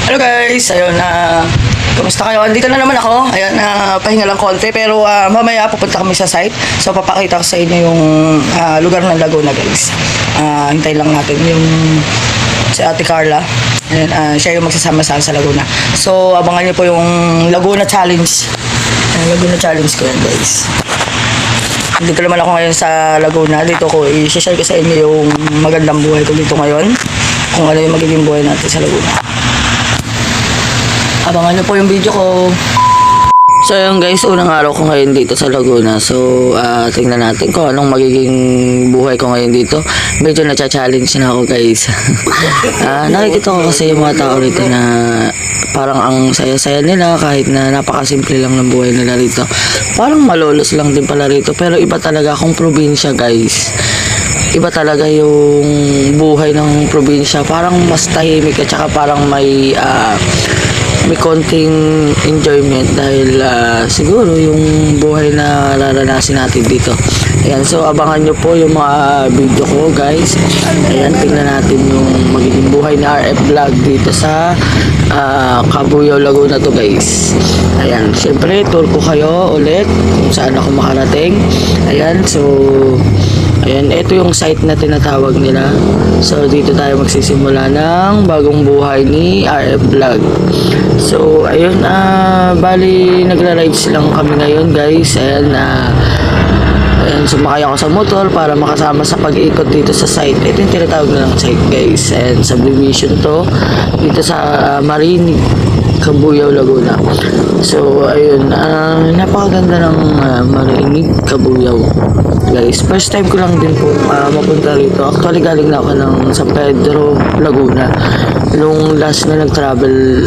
Hello guys, ayun kamusta kayo? Andito na naman ako. Ayan, pahinga lang konti pero mamaya pupunta kami sa site. So papakita ko sa inyo yung lugar ng Laguna guys. Hintayin lang natin yung si Ate Carla. Ayan, siya yung magsasama sa Laguna. So abangan niyo po yung Laguna Challenge. Laguna Challenge ko yan guys. Dito naman ako ngayon sa Laguna. Dito ko i-share ko sa inyo yung magandang buhay ko dito ngayon. Kung ano yung magiging buhay natin sa Laguna. Abangan nyo po yung video ko. So yun guys, unang araw ko ngayon dito sa Laguna. So tingnan natin kung anong magiging buhay ko ngayon dito. Medyo na-challenge na ako guys. Nakikita ko kasi yung mga tao rito na parang ang saya-saya nila kahit na napakasimple lang ng buhay nila rito. Parang malolos lang din pala rito. Pero iba talaga akong probinsya guys. Iba talaga yung buhay ng probinsya. Parang mas tahimik at saka parang may konting enjoyment dahil siguro yung buhay na naranasin natin dito. Ayan, so abangan nyo po yung mga video ko guys. Ayan, tingnan natin yung magiging buhay na RF vlog dito sa Cabuyao, Laguna to guys. Ayan, syempre tour ko kayo ulit kung saan ako makarating. Ayan, so ayan, ito yung site na tinatawag nila. So dito tayo magsisimula ng bagong buhay ni RF vlog. So ayun, bali nagra-rides lang kami ngayon guys. Ayan, ayan, sumakay ako sa motor para makasama sa pag-ikot dito sa site. Ito yung tinatawag nilang site guys. And subdivision to dito sa Marinig, Cabuyao, Laguna. So ayun, napakaganda ng Marinig, Cabuyao guys. First time ko lang din po mapunta rito. Actually galing na ako ng San Pedro, Laguna nung last na nag-travel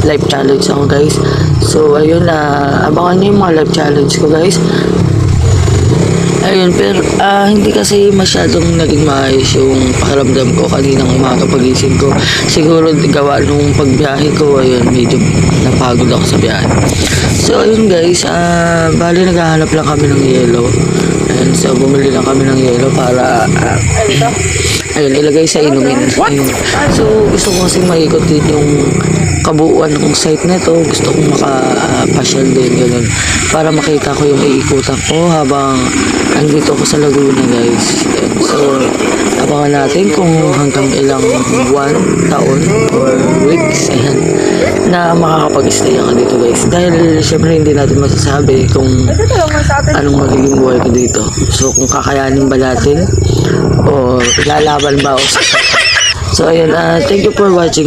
life challenge ako guys. So ayun, abangan nyo yung mga life challenge ko guys. Ayun, pero hindi kasi masyadong naging maayos yung pakiramdam ko kaninang umaga pagising ko. Siguro gawa nung pagbiyahe ko, ayun, medyo napagod ako sa biyahe. So ayun guys, bali naghahanap lang kami ng yelo. Ayun, so bumili lang kami ng yelo para ayun, ilagay sa inumin. Ayun. So gusto ko kasi maikot din yung kabuuan ng site na to. Gusto kong makapasyal din ganun para makita ko yung iikutan ko habang andito ako sa Laguna guys. So abangan natin kung hanggang ilang buwan, taon or weeks ayan, na makakapag-stay ako dito guys. Dahil syempre hindi natin masasabi kung anong magiging buhay ko dito. So kung kakayanin ba natin o lalaban ba ako. So ayun, thank you for watching.